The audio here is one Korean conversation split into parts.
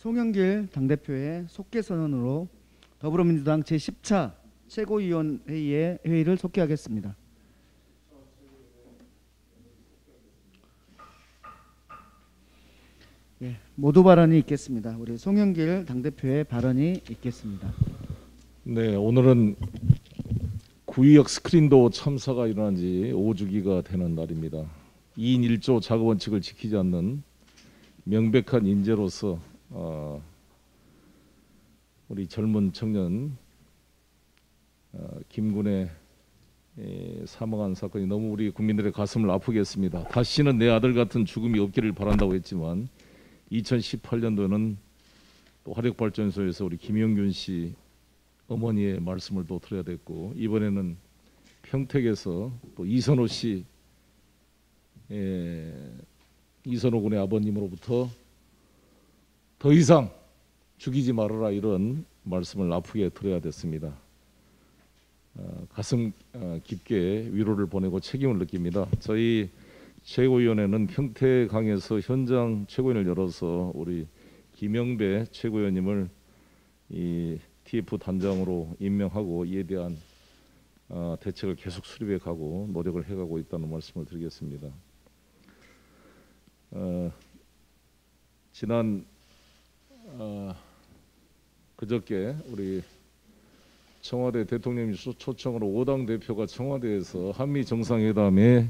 송영길 당대표의 속개 선언으로 더불어민주당 제10차 최고위원회의의 회의를 속개하겠습니다. 예, 모두 발언이 있겠습니다. 우리 송영길 당대표의 발언이 있겠습니다. 네, 오늘은 구의역 스크린도어 참사가 일어난 지 5주기가 되는 날입니다. 2인 1조 작업 원칙을 지키지 않는 명백한 인재로서 우리 젊은 청년 김군의 사망한 사건이 너무 우리 국민들의 가슴을 아프게 했습니다. 다시는 내 아들 같은 죽음이 없기를 바란다고 했지만 2018년도에는 또 화력발전소에서 우리 김영균 씨 어머니의 말씀을 또 들어야 됐고, 이번에는 평택에서 또 이선호 씨 이선호 군의 아버님으로부터 더 이상 죽이지 말아라 이런 말씀을 아프게 들어야 됐습니다. 가슴 깊게 위로를 보내고 책임을 느낍니다. 저희 최고위원회는 평택항에서 현장 최고위원을 열어서 우리 김영배 최고위원님을 이 TF 단장으로 임명하고 이에 대한 대책을 계속 수립해 가고 노력을 해가고 있다는 말씀을 드리겠습니다. 지난 그저께 우리 청와대 대통령님 초청으로 5당 대표가 청와대에서 한미 정상회담의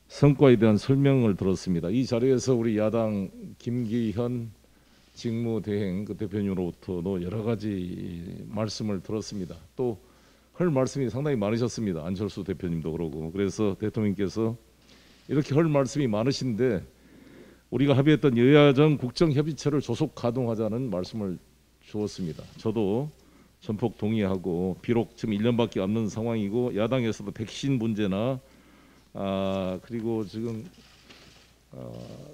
성과에 대한 설명을 들었습니다. 이 자리에서 우리 야당 김기현 직무대행 그 대표님으로부터도 여러 가지 말씀을 들었습니다. 또 할 말씀이 상당히 많으셨습니다. 안철수 대표님도 그러고. 그래서 대통령께서 이렇게 할 말씀이 많으신데 우리가 합의했던 여야정 국정협의체를 조속 가동하자는 말씀을 주었습니다. 저도 전폭 동의하고, 비록 지금 1년밖에 없는 상황이고 야당에서도 백신 문제나 그리고 지금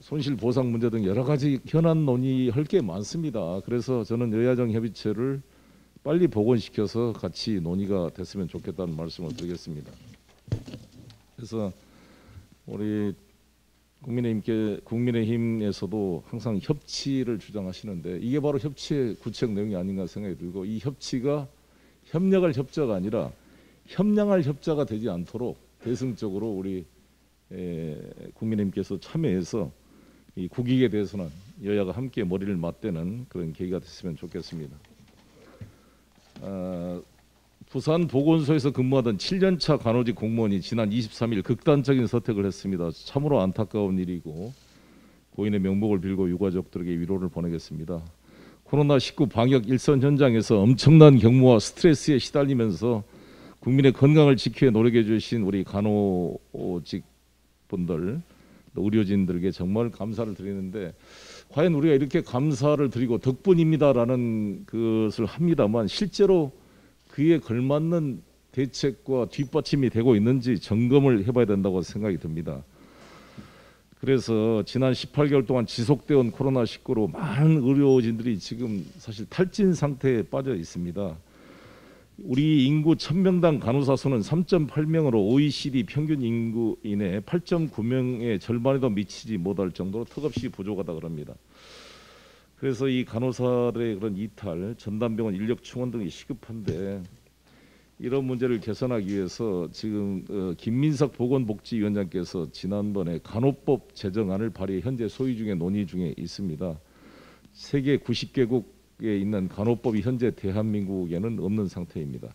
손실보상 문제 등 여러 가지 현안 논의할 게 많습니다. 그래서 저는 여야정 협의체를 빨리 복원시켜서 같이 논의가 됐으면 좋겠다는 말씀을 드리겠습니다. 그래서 우리 국민의힘에서도 항상 협치를 주장하시는데 이게 바로 협치의 구체적 내용이 아닌가 생각이 들고, 이 협치가 협력할 협자가 아니라 협량할 협자가 되지 않도록 대승적으로 우리 국민의힘께서 참여해서 이 국익에 대해서는 여야가 함께 머리를 맞대는 그런 계기가 됐으면 좋겠습니다. 부산 보건소에서 근무하던 7년차 간호직 공무원이 지난 23일 극단적인 선택을 했습니다. 참으로 안타까운 일이고 고인의 명복을 빌고 유가족들에게 위로를 보내겠습니다. 코로나19 방역 일선 현장에서 엄청난 경무와 스트레스에 시달리면서 국민의 건강을 지키려 노력해 주신 우리 간호직 분들, 또 의료진들에게 정말 감사를 드리는데, 과연 우리가 이렇게 감사를 드리고 덕분입니다라는 것을 합니다만 실제로 그에 걸맞는 대책과 뒷받침이 되고 있는지 점검을 해봐야 된다고 생각이 듭니다. 그래서 지난 18개월 동안 지속되어 온 코로나19로 많은 의료진들이 지금 사실 탈진 상태에 빠져 있습니다. 우리 인구 1000명당 간호사 수는 3.8명으로 OECD 평균 인구인의 8.9명의 절반에도 미치지 못할 정도로 턱없이 부족하다 그럽니다. 그래서 이 간호사들의 그런 이탈, 전담병원 인력 충원 등이 시급한데, 이런 문제를 개선하기 위해서 지금 김민석 보건복지위원장께서 지난번에 간호법 제정안을 발의, 현재 소위 중에 논의 중에 있습니다. 세계 90개국에 있는 간호법이 현재 대한민국에는 없는 상태입니다.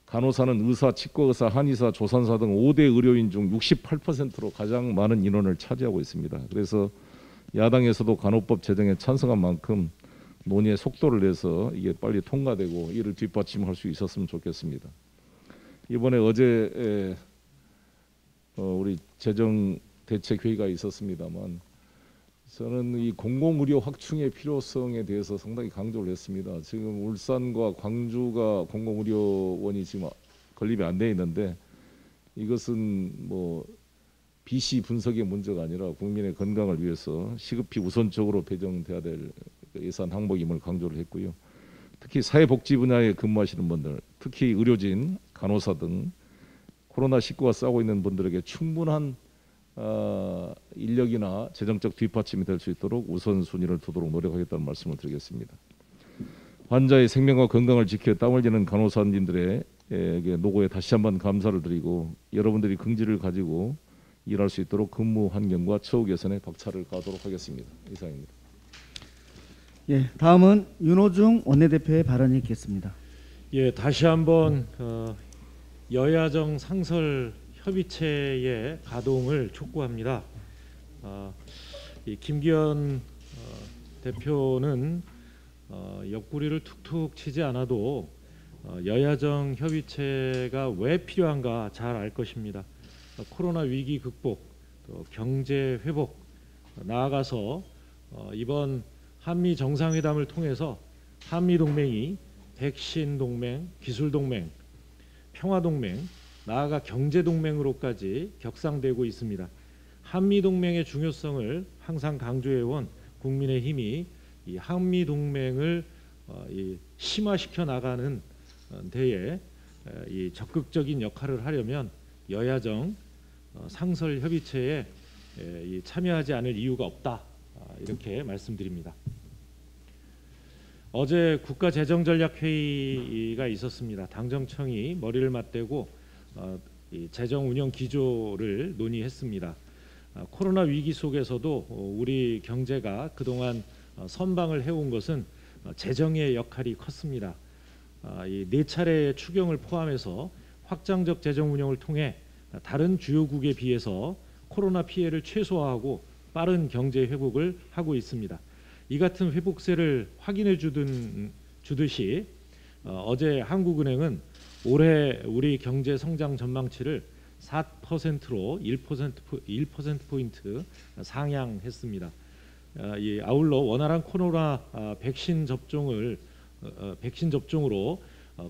간호사는 의사, 치과의사, 한의사, 조산사 등 5대 의료인 중 68%로 가장 많은 인원을 차지하고 있습니다. 그래서 야당에서도 간호법 제정에 찬성한 만큼 논의의 속도를 내서 이게 빨리 통과되고 이를 뒷받침할 수 있었으면 좋겠습니다. 이번에 어제 우리 재정대책회의가 있었습니다만 저는 이 공공의료 확충의 필요성에 대해서 상당히 강조를 했습니다. 지금 울산과 광주가 공공의료원이 지금 건립이 안 돼 있는데, 이것은 뭐 BC 분석의 문제가 아니라 국민의 건강을 위해서 시급히 우선적으로 배정돼야 될 예산 항목임을 강조를 했고요. 특히 사회복지 분야에 근무하시는 분들, 특히 의료진, 간호사 등 코로나19와 싸우고 있는 분들에게 충분한 인력이나 재정적 뒷받침이 될 수 있도록 우선순위를 두도록 노력하겠다는 말씀을 드리겠습니다. 환자의 생명과 건강을 지켜 땀 흘리는 간호사님들에게 노고에 다시 한번 감사를 드리고 여러분들이 긍지를 가지고 일할 수 있도록 근무 환경과 처우 개선에 박차를 가하도록 하겠습니다. 이상입니다. 예, 다음은 윤호중 원내대표의 발언이 있겠습니다. 예, 다시 한번 여야정 상설 협의체의 가동을 촉구합니다. 이 김기현 대표는 옆구리를 툭툭 치지 않아도 여야정 협의체가 왜 필요한가 잘 알 것입니다. 코로나 위기 극복, 또 경제 회복, 나아가서 이번 한미 정상회담을 통해서 한미 동맹이 백신 동맹, 기술 동맹, 평화 동맹, 나아가 경제 동맹으로까지 격상되고 있습니다. 한미 동맹의 중요성을 항상 강조해온 국민의힘이 이 한미 동맹을 심화시켜 나가는 데에 이 적극적인 역할을 하려면 여야정 상설 협의체에 참여하지 않을 이유가 없다, 이렇게 말씀드립니다. 어제 국가재정전략회의가 있었습니다. 당정청이 머리를 맞대고 이 재정 운영 기조를 논의했습니다. 코로나 위기 속에서도 우리 경제가 그동안 선방을 해온 것은 재정의 역할이 컸습니다. 이 4차례의 추경을 포함해서 확장적 재정 운영을 통해 다른 주요국에 비해서 코로나 피해를 최소화하고 빠른 경제 회복을 하고 있습니다. 이 같은 회복세를 확인해 주듯이 어제 한국은행은 올해 우리 경제 성장 전망치를 4%로 1%포인트 상향했습니다. 아울러 원활한 코로나 백신 접종으로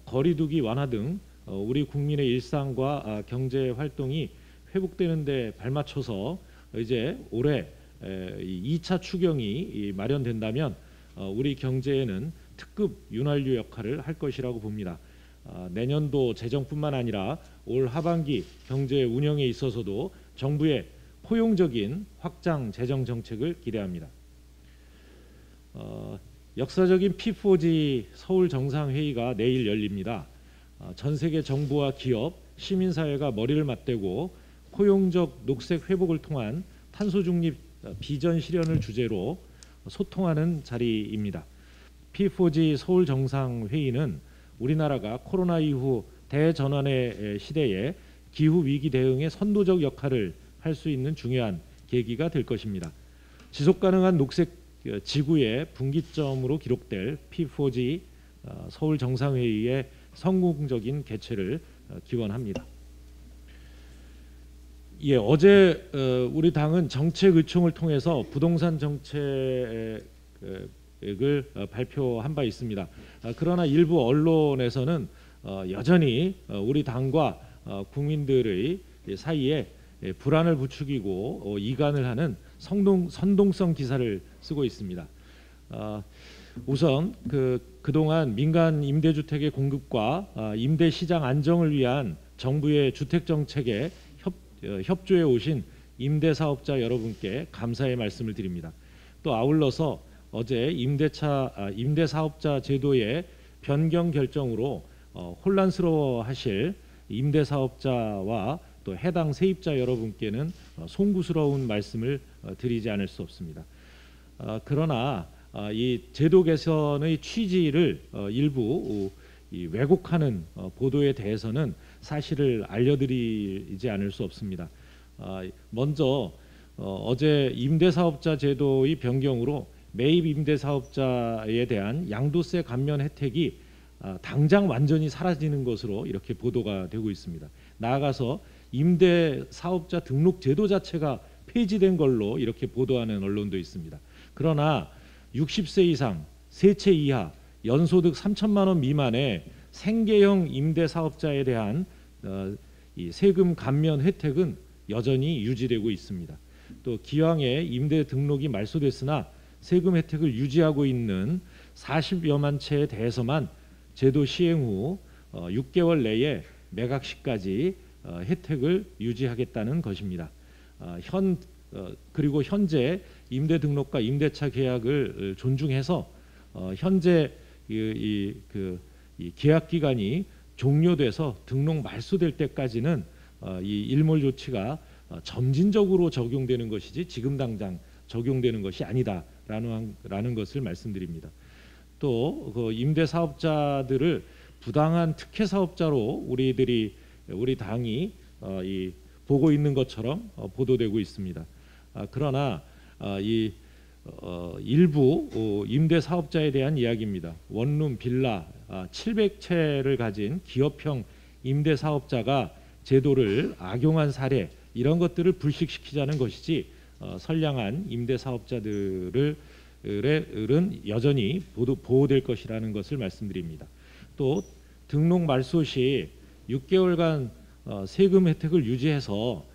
거리두기 완화 등 우리 국민의 일상과 경제 활동이 회복되는 데 발맞춰서 이제 올해 2차 추경이 마련된다면 우리 경제에는 특급 윤활유 역할을 할 것이라고 봅니다. 내년도 재정뿐만 아니라 올 하반기 경제 운영에 있어서도 정부의 포용적인 확장 재정 정책을 기대합니다. 역사적인 P4G 서울 정상회의가 내일 열립니다. 전 세계 정부와 기업, 시민사회가 머리를 맞대고 포용적 녹색 회복을 통한 탄소 중립 비전 실현을 주제로 소통하는 자리입니다. P4G 서울 정상회의는 우리나라가 코로나 이후 대전환의 시대에 기후 위기 대응에 선도적 역할을 할 수 있는 중요한 계기가 될 것입니다. 지속 가능한 녹색 지구의 분기점으로 기록될 P4G 서울 정상회의의 성공적인 개최를 기원합니다. 예, 어제 우리 당은 정책 의총을 통해서 부동산 정책을 발표한 바 있습니다. 그러나 일부 언론에서는 여전히 우리 당과 국민들의 사이에 불안을 부추기고 이간을 하는 선동성 기사를 쓰고 있습니다. 우선 그동안 민간 임대주택의 공급과 임대 시장 안정을 위한 정부의 주택 정책에 협조해 오신 임대사업자 여러분께 감사의 말씀을 드립니다. 또 아울러서 어제 임대사업자 제도의 변경 결정으로 혼란스러워하실 임대사업자와 또 해당 세입자 여러분께는 송구스러운 말씀을 드리지 않을 수 없습니다. 그러나 이 제도 개선의 취지를 일부 왜곡하는 보도에 대해서는 사실을 알려드리지 않을 수 없습니다. 먼저 어제 임대사업자 제도의 변경으로 매입 임대사업자에 대한 양도세 감면 혜택이 당장 완전히 사라지는 것으로 이렇게 보도가 되고 있습니다. 나아가서 임대사업자 등록 제도 자체가 폐지된 걸로 이렇게 보도하는 언론도 있습니다. 그러나 60세 이상, 세 채 이하, 연소득 3천만 원 미만의 생계형 임대사업자에 대한 이 세금 감면 혜택은 여전히 유지되고 있습니다. 또 기왕에 임대 등록이 말소됐으나 세금 혜택을 유지하고 있는 40여만 채에 대해서만 제도 시행 후 6개월 내에 매각 시까지 혜택을 유지하겠다는 것입니다. 그리고 현재 임대 등록과 임대차 계약을 존중해서 현재 이 계약 기간이 종료돼서 등록 말소될 때까지는 이 일몰 조치가 점진적으로 적용되는 것이지 지금 당장 적용되는 것이 아니다라는 것을 말씀드립니다. 또 그 임대 사업자들을 부당한 특혜 사업자로 우리 당이 보고 있는 것처럼 보도되고 있습니다. 그러나 일부 임대 사업자에 대한 이야기입니다. 원룸 빌라 700채를 가진 기업형 임대 사업자가 제도를 악용한 사례, 이런 것들을 불식시키자는 것이지 선량한 임대 사업자들은 여전히 보호될 것이라는 것을 말씀드립니다. 또 등록 말소 시 6개월간 세금 혜택을 유지해서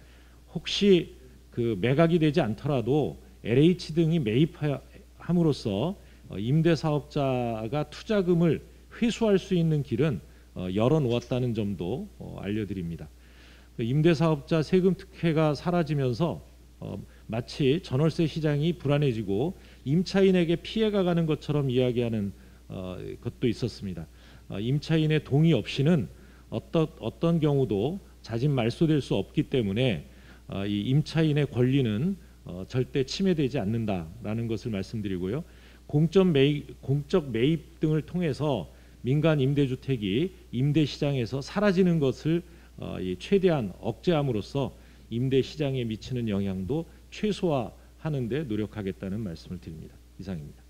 혹시 그 매각이 되지 않더라도 LH 등이 매입함으로써 임대 사업자가 투자금을 회수할 수 있는 길은 열어놓았다는 점도 알려드립니다. 임대 사업자 세금 특혜가 사라지면서 마치 전월세 시장이 불안해지고 임차인에게 피해가 가는 것처럼 이야기하는 것도 있었습니다. 임차인의 동의 없이는 어떤 경우도 자진 말소될 수 없기 때문에 이 임차인의 권리는 절대 침해되지 않는다라는 것을 말씀드리고요. 공적 매입 등을 통해서 민간 임대주택이 임대 시장에서 사라지는 것을 최대한 억제함으로써 임대 시장에 미치는 영향도 최소화하는 데 노력하겠다는 말씀을 드립니다. 이상입니다.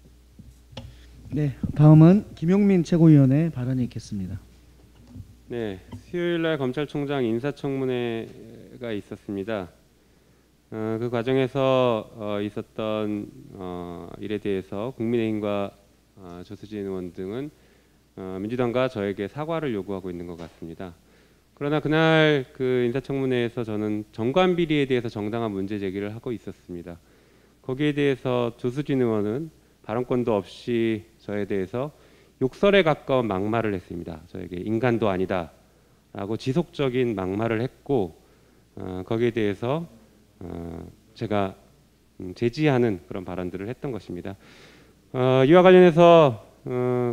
네, 다음은 김용민 최고위원의 발언이 있겠습니다. 네, 수요일 날 검찰총장 인사청문회가 있었습니다. 그 과정에서 있었던 일에 대해서 국민의힘과 조수진 의원 등은 민주당과 저에게 사과를 요구하고 있는 것 같습니다. 그러나 그날 그 인사청문회에서 저는 정관 비리에 대해서 정당한 문제 제기를 하고 있었습니다. 거기에 대해서 조수진 의원은 발언권도 없이 저에 대해서 욕설에 가까운 막말을 했습니다. 저에게 인간도 아니다라고 지속적인 막말을 했고 거기에 대해서 제가 제지하는 그런 발언들을 했던 것입니다. 이와 관련해서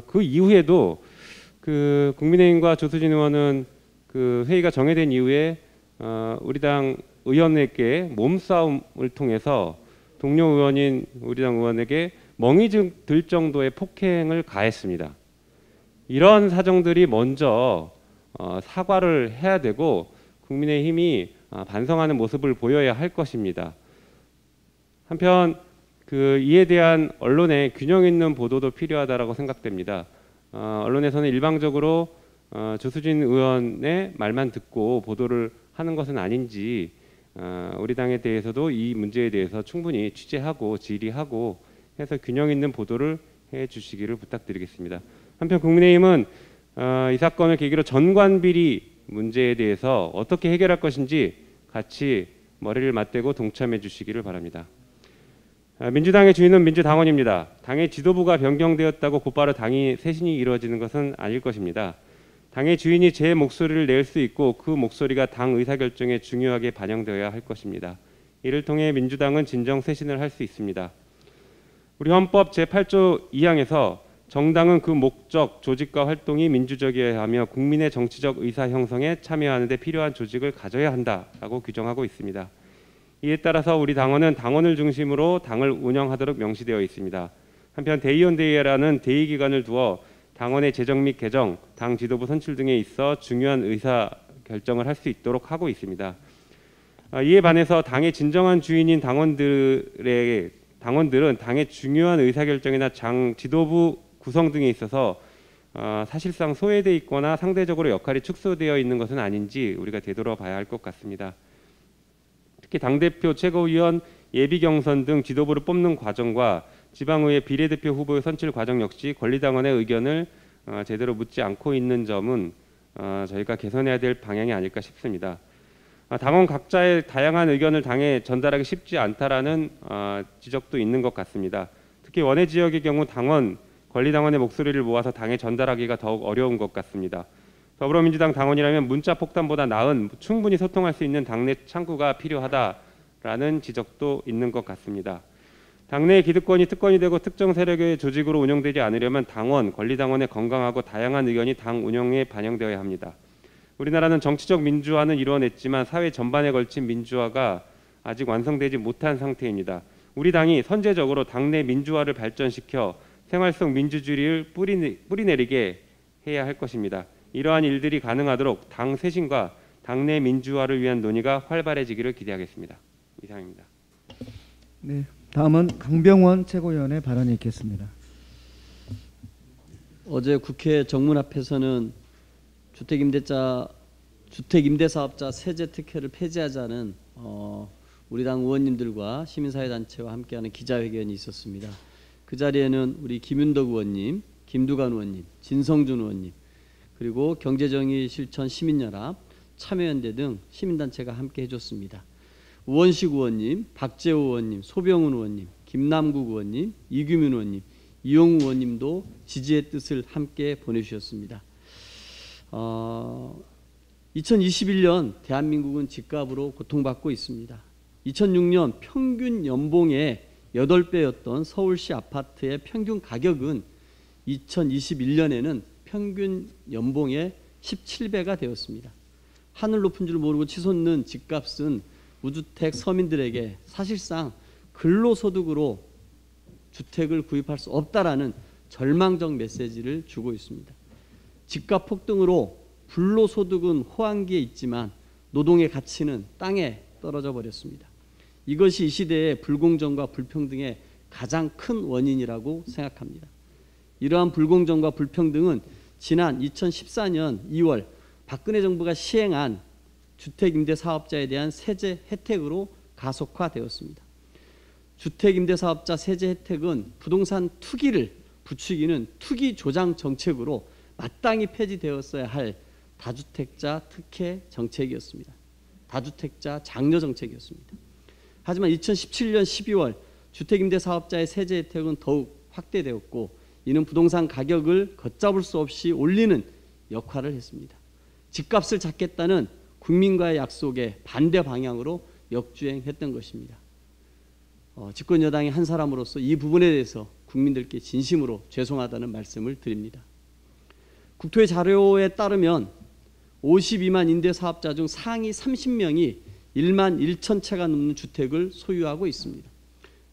그 이후에도 그 국민의힘과 조수진 의원은 그 회의가 정회된 이후에 우리 당 의원에게 몸싸움을 통해서 동료 의원인 우리 당 의원에게 멍이 들 정도의 폭행을 가했습니다. 이런 사정들이 먼저 사과를 해야 되고 국민의힘이 반성하는 모습을 보여야 할 것입니다. 한편 이에 대한 언론의 균형 있는 보도도 필요하다라고 생각됩니다. 언론에서는 일방적으로 조수진 의원의 말만 듣고 보도를 하는 것은 아닌지 우리 당에 대해서도 이 문제에 대해서 충분히 취재하고 질의하고 해서 균형 있는 보도를 해주시기를 부탁드리겠습니다. 한편 국민의힘은 이 사건을 계기로 전관비리 문제에 대해서 어떻게 해결할 것인지 같이 머리를 맞대고 동참해 주시기를 바랍니다. 민주당의 주인은 민주당원입니다. 당의 지도부가 변경되었다고 곧바로 당이 쇄신이 이루어지는 것은 아닐 것입니다. 당의 주인이 제 목소리를 낼 수 있고 그 목소리가 당 의사결정에 중요하게 반영되어야 할 것입니다. 이를 통해 민주당은 진정 쇄신을 할 수 있습니다. 우리 헌법 제8조 2항에서 정당은 그 목적, 조직과 활동이 민주적이어야 하며 국민의 정치적 의사 형성에 참여하는 데 필요한 조직을 가져야 한다라고 규정하고 있습니다. 이에 따라서 우리 당원은 당원을 중심으로 당을 운영하도록 명시되어 있습니다. 한편 대의원대회라는 대의 기관을 두어 당원의 재정 및 개정, 당 지도부 선출 등에 있어 중요한 의사 결정을 할 수 있도록 하고 있습니다. 이에 반해서 당의 진정한 주인인 당원들은 당의 중요한 의사결정이나 당 지도부 구성 등에 있어서 사실상 소외되어 있거나 상대적으로 역할이 축소되어 있는 것은 아닌지 우리가 되돌아봐야 할 것 같습니다. 특히 당대표, 최고위원, 예비경선 등 지도부를 뽑는 과정과 지방의회 비례대표 후보의 선출 과정 역시 권리당원의 의견을 제대로 묻지 않고 있는 점은 저희가 개선해야 될 방향이 아닐까 싶습니다. 당원 각자의 다양한 의견을 당에 전달하기 쉽지 않다라는 지적도 있는 것 같습니다. 특히 원외 지역의 경우 권리당원의 목소리를 모아서 당에 전달하기가 더욱 어려운 것 같습니다. 더불어민주당 당원이라면 문자 폭탄보다 나은 충분히 소통할 수 있는 당내 창구가 필요하다라고 라는 지적도 있는 것 같습니다. 당내의 기득권이 특권이 되고 특정 세력의 조직으로 운영되지 않으려면 당원, 권리당원의 건강하고 다양한 의견이 당 운영에 반영되어야 합니다. 우리나라는 정치적 민주화는 이루어냈지만 사회 전반에 걸친 민주화가 아직 완성되지 못한 상태입니다. 우리 당이 선제적으로 당내 민주화를 발전시켜 생활 속 민주주의를 뿌리내리게 해야 할 것입니다. 이러한 일들이 가능하도록 당 쇄신과 당내 민주화를 위한 논의가 활발해지기를 기대하겠습니다. 이상입니다. 네, 다음은 강병원 최고위원의 발언이 있겠습니다. 어제 국회 정문 앞에서는 주택임대사업자 세제 특혜를 폐지하자는 우리 당 의원님들과 시민사회단체와 함께하는 기자회견이 있었습니다. 그 자리에는 우리 김윤덕 의원님, 김두관 의원님, 진성준 의원님, 그리고 경제정의실천 시민연합, 참여연대 등 시민단체가 함께 해줬습니다. 우원식 의원님, 박재호 의원님, 소병훈 의원님, 김남국 의원님, 이규민 의원님, 이용우 의원님도 지지의 뜻을 함께 보내주셨습니다. 2021년 대한민국은 집값으로 고통받고 있습니다. 2006년 평균 연봉의 8배였던 서울시 아파트의 평균 가격은 2021년에는 평균 연봉의 17배가 되었습니다. 하늘 높은 줄 모르고 치솟는 집값은 무주택 서민들에게 사실상 근로소득으로 주택을 구입할 수 없다라는 절망적 메시지를 주고 있습니다. 집값 폭등으로 불로소득은 호황기에 있지만 노동의 가치는 땅에 떨어져 버렸습니다. 이것이 이 시대의 불공정과 불평등의 가장 큰 원인이라고 생각합니다. 이러한 불공정과 불평등은 지난 2014년 2월 박근혜 정부가 시행한 주택임대사업자에 대한 세제 혜택으로 가속화되었습니다. 주택임대사업자 세제 혜택은 부동산 투기를 부추기는 투기 조장 정책으로 마땅히 폐지되었어야 할 다주택자 특혜 정책이었습니다. 다주택자 장려 정책이었습니다. 하지만 2017년 12월 주택임대사업자의 세제 혜택은 더욱 확대되었고 이는 부동산 가격을 걷잡을 수 없이 올리는 역할을 했습니다. 집값을 잡겠다는 국민과의 약속에 반대 방향으로 역주행했던 것입니다. 집권 여당의 한 사람으로서 이 부분에 대해서 국민들께 진심으로 죄송하다는 말씀을 드립니다. 국토의 자료에 따르면 52만 임대사업자 중 상위 30명이 1만 1천 채가 넘는 주택을 소유하고 있습니다.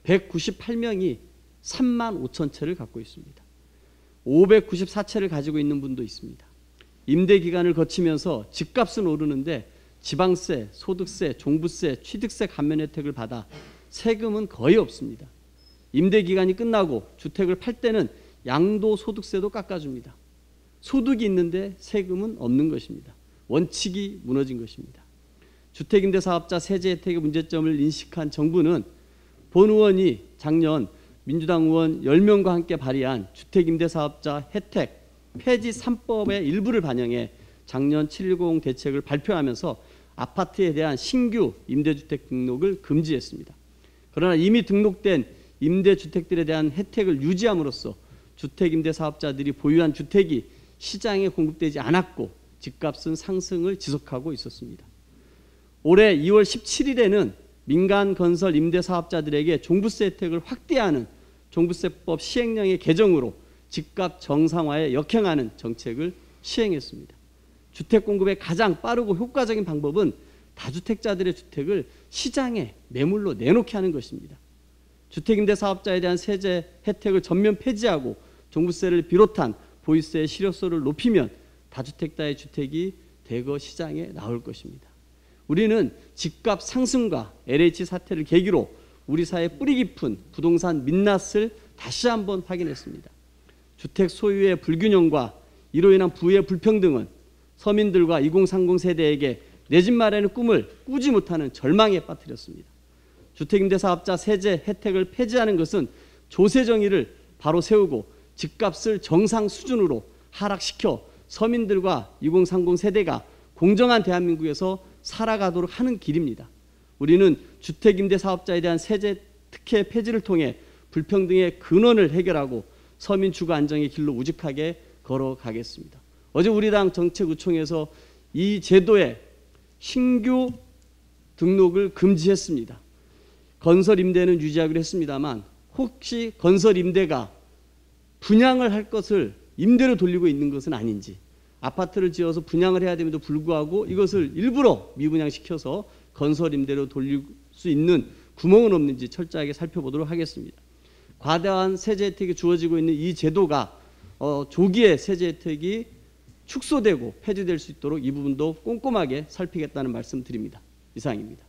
198명이 3만 5천 채를 갖고 있습니다. 594채를 가지고 있는 분도 있습니다. 임대 기간을 거치면서 집값은 오르는데 지방세, 소득세, 종부세, 취득세 감면 혜택을 받아 세금은 거의 없습니다. 임대 기간이 끝나고 주택을 팔 때는 양도소득세도 깎아줍니다. 소득이 있는데 세금은 없는 것입니다. 원칙이 무너진 것입니다. 주택임대사업자 세제 혜택의 문제점을 인식한 정부는 본 의원이 작년 민주당 의원 10명과 함께 발의한 주택임대사업자 혜택 폐지 3법의 일부를 반영해 작년 710 대책을 발표하면서 아파트에 대한 신규 임대주택 등록을 금지했습니다. 그러나 이미 등록된 임대주택들에 대한 혜택을 유지함으로써 주택임대사업자들이 보유한 주택이 시장에 공급되지 않았고 집값은 상승을 지속하고 있었습니다. 올해 2월 17일에는 민간 건설 임대사업자들에게 종부세 혜택을 확대하는 종부세법 시행령의 개정으로 집값 정상화에 역행하는 정책을 시행했습니다. 주택 공급의 가장 빠르고 효과적인 방법은 다주택자들의 주택을 시장에 매물로 내놓게 하는 것입니다. 주택임대사업자에 대한 세제 혜택을 전면 폐지하고 종부세를 비롯한 보유세의 실효성을 높이면 다주택자의 주택이 대거 시장에 나올 것입니다. 우리는 집값 상승과 LH 사태를 계기로 우리 사회 뿌리 깊은 부동산 민낯을 다시 한번 확인했습니다. 주택 소유의 불균형과 이로 인한 부의 불평등은 서민들과 2030 세대에게 내 집 마련의 꿈을 꾸지 못하는 절망에 빠뜨렸습니다. 주택임대사업자 세제 혜택을 폐지하는 것은 조세 정의를 바로 세우고 집값을 정상 수준으로 하락시켜 서민들과 2030 세대가 공정한 대한민국에서 살아가도록 하는 길입니다. 우리는 주택임대사업자에 대한 세제 특혜 폐지를 통해 불평등의 근원을 해결하고 서민 주거 안정의 길로 우직하게 걸어가겠습니다. 어제 우리 당 정책의총에서 이 제도의 신규 등록을 금지했습니다. 건설 임대는 유지하기로 했습니다만 혹시 건설 임대가 분양을 할 것을 임대로 돌리고 있는 것은 아닌지, 아파트를 지어서 분양을 해야 됨에도 불구하고 이것을 일부러 미분양시켜서 건설 임대로 돌릴 수 있는 구멍은 없는지 철저하게 살펴보도록 하겠습니다. 과다한 세제 혜택이 주어지고 있는 이 제도가 조기에 세제 혜택이 축소되고 폐지될 수 있도록 이 부분도 꼼꼼하게 살피겠다는 말씀 드립니다. 이상입니다.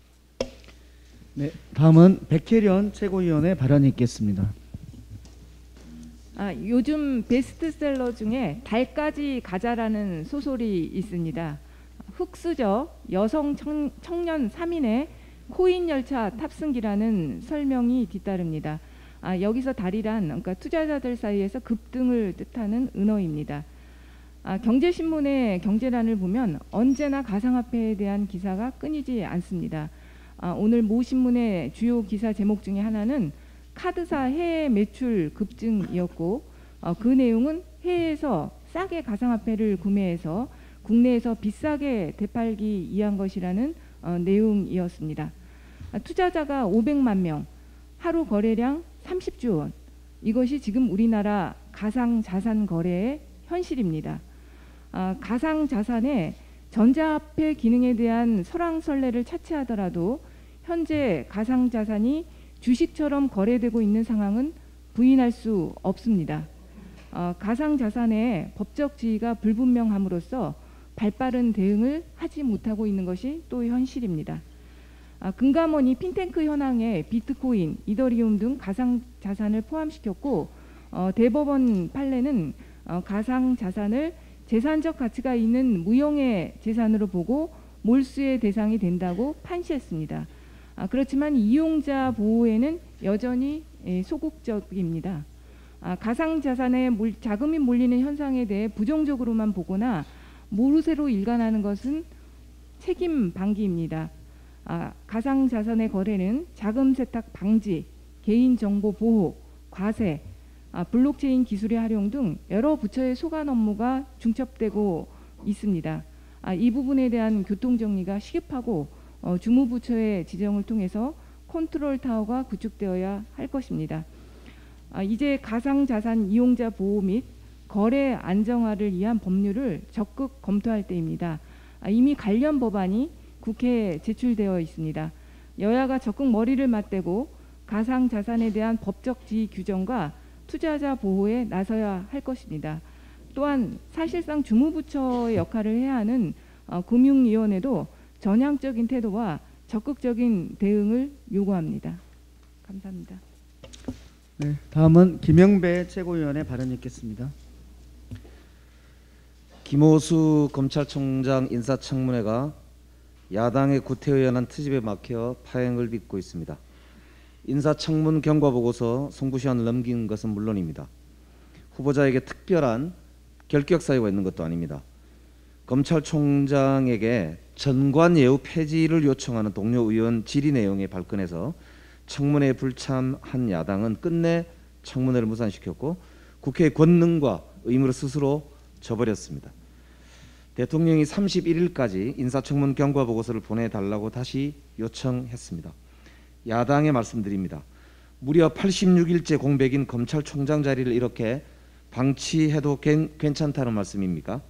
네, 다음은 백혜련 최고위원의 발언이 있겠습니다. 요즘 베스트셀러 중에 달까지 가자라는 소설이 있습니다. 흑수저 여성 청년 3인의 코인 열차 탑승기라는 설명이 뒤따릅니다. 여기서 달이란 그러니까 투자자들 사이에서 급등을 뜻하는 은어입니다. 경제신문의 경제란을 보면 언제나 가상화폐에 대한 기사가 끊이지 않습니다. 오늘 모 신문의 주요 기사 제목 중에 하나는 카드사 해외 매출 급증이었고 그 내용은 해외에서 싸게 가상화폐를 구매해서 국내에서 비싸게 되팔기 위한 것이라는 내용이었습니다. 투자자가 500만 명, 하루 거래량 30조 원. 이것이 지금 우리나라 가상자산 거래의 현실입니다. 가상자산의 전자화폐 기능에 대한 설왕설래를 차치하더라도 현재 가상자산이 주식처럼 거래되고 있는 상황은 부인할 수 없습니다. 가상자산의 법적 지위가 불분명함으로써 발빠른 대응을 하지 못하고 있는 것이 또 현실입니다. 금감원이 핀테크 현황에 비트코인, 이더리움 등 가상자산을 포함시켰고 대법원 판례는 가상자산을 재산적 가치가 있는 무형의 재산으로 보고 몰수의 대상이 된다고 판시했습니다. 그렇지만 이용자 보호에는 여전히 소극적입니다. 가상자산에 자금이 몰리는 현상에 대해 부정적으로만 보거나 모르쇠로 일관하는 것은 책임 방기입니다. 가상자산의 거래는 자금 세탁 방지, 개인정보 보호, 과세, 블록체인 기술의 활용 등 여러 부처의 소관 업무가 중첩되고 있습니다. 이 부분에 대한 교통정리가 시급하고 주무부처의 지정을 통해서 컨트롤 타워가 구축되어야 할 것입니다. 이제 가상자산 이용자 보호 및 거래 안정화를 위한 법률을 적극 검토할 때입니다. 이미 관련 법안이 국회에 제출되어 있습니다. 여야가 적극 머리를 맞대고 가상자산에 대한 법적 지위 규정과 투자자 보호에 나서야 할 것입니다. 또한 사실상 주무부처의 역할을 해야 하는 금융위원회도 전향적인 태도와 적극적인 대응을 요구합니다. 감사합니다. 네, 다음은 김영배 최고위원의 발언이 있겠습니다. 김호수 검찰총장 인사청문회가 야당의 구태의연한 트집에 막혀 파행을 빚고 있습니다. 인사청문 경과보고서 송부시한을 넘긴 것은 물론입니다. 후보자에게 특별한 결격 사유가 있는 것도 아닙니다. 검찰총장에게 전관예우 폐지를 요청하는 동료 의원 질의 내용에 발끈해서 청문회에 불참한 야당은 끝내 청문회를 무산시켰고 국회의 권능과 의무를 스스로 저버렸습니다. 대통령이 31일까지 인사청문 경과보고서를 보내달라고 다시 요청했습니다. 야당에 말씀드립니다. 무려 86일째 공백인 검찰총장 자리를 이렇게 방치해도 괜찮다는 말씀입니까?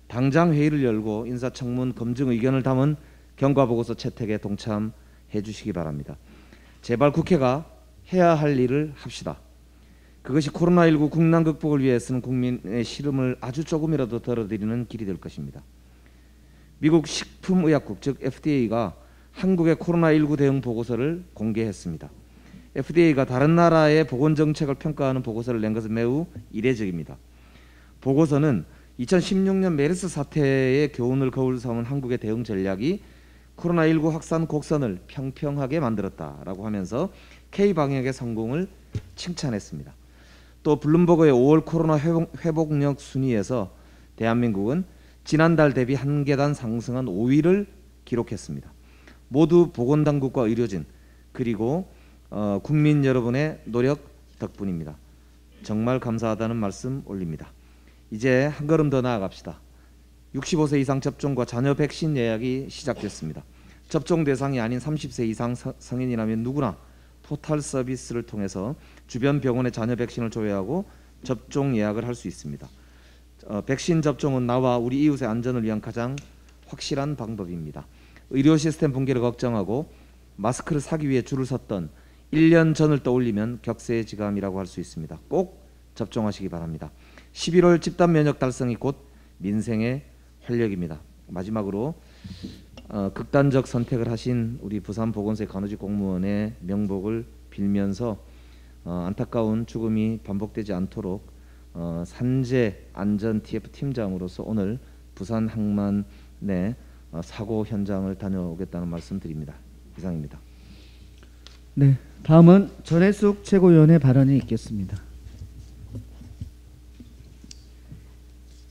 당장 회의를 열고 인사청문 검증 의견을 담은 경과보고서 채택에 동참해 주시기 바랍니다. 제발 국회가 해야 할 일을 합시다. 그것이 코로나19 국난 극복을 위해서는 국민의 시름을 아주 조금이라도 덜어드리는 길이 될 것입니다. 미국 식품의약국 즉 FDA가 한국의 코로나19 대응 보고서를 공개했습니다. FDA가 다른 나라의 보건정책을 평가하는 보고서를 낸 것은 매우 이례적입니다. 보고서는 2016년 메르스 사태의 교훈을 거울 삼은 한국의 대응 전략이 코로나19 확산 곡선을 평평하게 만들었다라고 하면서 K방역의 성공을 칭찬했습니다. 또 블룸버그의 5월 코로나 회복력 순위에서 대한민국은 지난달 대비 한 계단 상승한 5위를 기록했습니다. 모두 보건당국과 의료진 그리고 국민 여러분의 노력 덕분입니다. 정말 감사하다는 말씀 올립니다. 이제 한 걸음 더 나아갑시다. 65세 이상 접종과 자녀 백신 예약이 시작됐습니다. 접종 대상이 아닌 30세 이상 성인이라면 누구나 포털 서비스를 통해서 주변 병원의 자녀 백신을 조회하고 접종 예약을 할 수 있습니다. 백신 접종은 나와 우리 이웃의 안전을 위한 가장 확실한 방법입니다. 의료 시스템 붕괴를 걱정하고 마스크를 사기 위해 줄을 섰던 1년 전을 떠올리면 격세지감이라고 할 수 있습니다. 꼭 접종하시기 바랍니다. 11월 집단 면역 달성이 곧 민생의 활력입니다. 마지막으로 극단적 선택을 하신 우리 부산보건소의 간호직 공무원의 명복을 빌면서 안타까운 죽음이 반복되지 않도록 산재 안전 TF 팀장으로서 오늘 부산 항만 내 사고 현장을 다녀오겠다는 말씀드립니다. 이상입니다. 네, 다음은 전해숙 최고위원의 발언이 있겠습니다.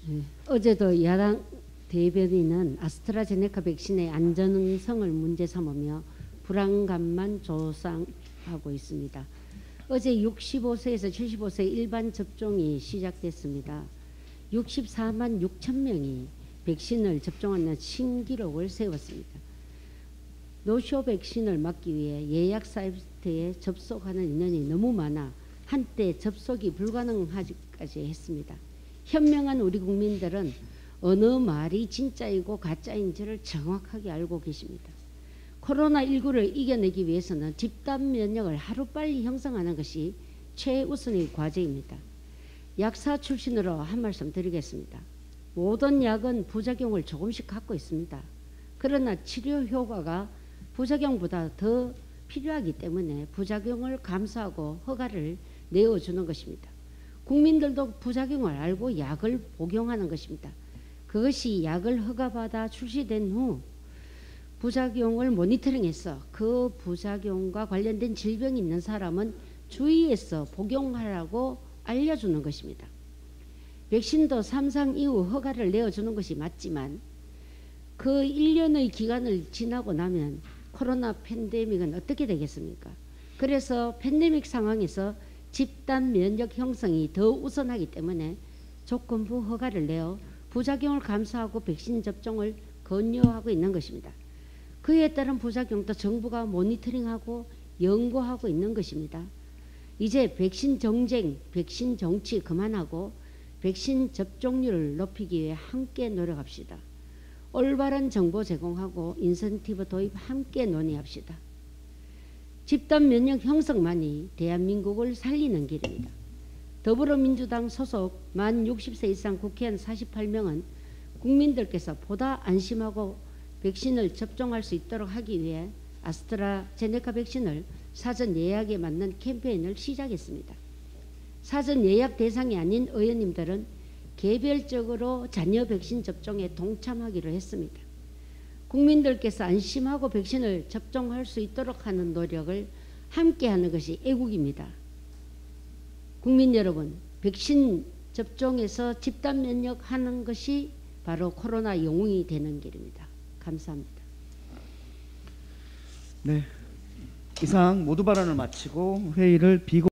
네, 어제도 야당 대변인은 아스트라제네카 백신의 안전성을 문제 삼으며 불안감만 조장하고 있습니다. 어제 65세에서 75세 일반 접종이 시작됐습니다. 64만 6천 명이 백신을 접종하는 신기록을 세웠습니다. 노쇼 백신을 맞기 위해 예약 사이트에 접속하는 인원이 너무 많아 한때 접속이 불가능하기까지 했습니다. 현명한 우리 국민들은 어느 말이 진짜이고 가짜인지를 정확하게 알고 계십니다. 코로나19를 이겨내기 위해서는 집단 면역을 하루빨리 형성하는 것이 최우선의 과제입니다. 약사 출신으로 한 말씀 드리겠습니다. 모든 약은 부작용을 조금씩 갖고 있습니다. 그러나 치료 효과가 부작용보다 더 필요하기 때문에 부작용을 감수하고 허가를 내어주는 것입니다. 국민들도 부작용을 알고 약을 복용하는 것입니다. 그것이 약을 허가받아 출시된 후 부작용을 모니터링해서 그 부작용과 관련된 질병이 있는 사람은 주의해서 복용하라고 알려주는 것입니다. 백신도 3상 이후 허가를 내어주는 것이 맞지만 그 1년의 기간을 지나고 나면 코로나 팬데믹은 어떻게 되겠습니까? 그래서 팬데믹 상황에서 집단 면역 형성이 더 우선하기 때문에 조건부 허가를 내어 부작용을 감수하고 백신 접종을 권유하고 있는 것입니다. 그에 따른 부작용도 정부가 모니터링하고 연구하고 있는 것입니다. 이제 백신 정쟁, 백신 정치 그만하고 백신 접종률을 높이기 위해 함께 노력합시다. 올바른 정보 제공하고 인센티브 도입 함께 논의합시다. 집단 면역 형성만이 대한민국을 살리는 길입니다. 더불어민주당 소속 만 60세 이상 국회의원 48명은 국민들께서 보다 안심하고 백신을 접종할 수 있도록 하기 위해 아스트라제네카 백신을 사전 예약에 맞는 캠페인을 시작했습니다. 사전 예약 대상이 아닌 의원님들은 개별적으로 자녀 백신 접종에 동참하기로 했습니다. 국민들께서 안심하고 백신을 접종할 수 있도록 하는 노력을 함께하는 것이 애국입니다. 국민 여러분, 백신 접종에서 집단 면역하는 것이 바로 코로나 영웅이 되는 길입니다. 감사합니다. 네, 이상 모두 발언을 마치고 회의를 비공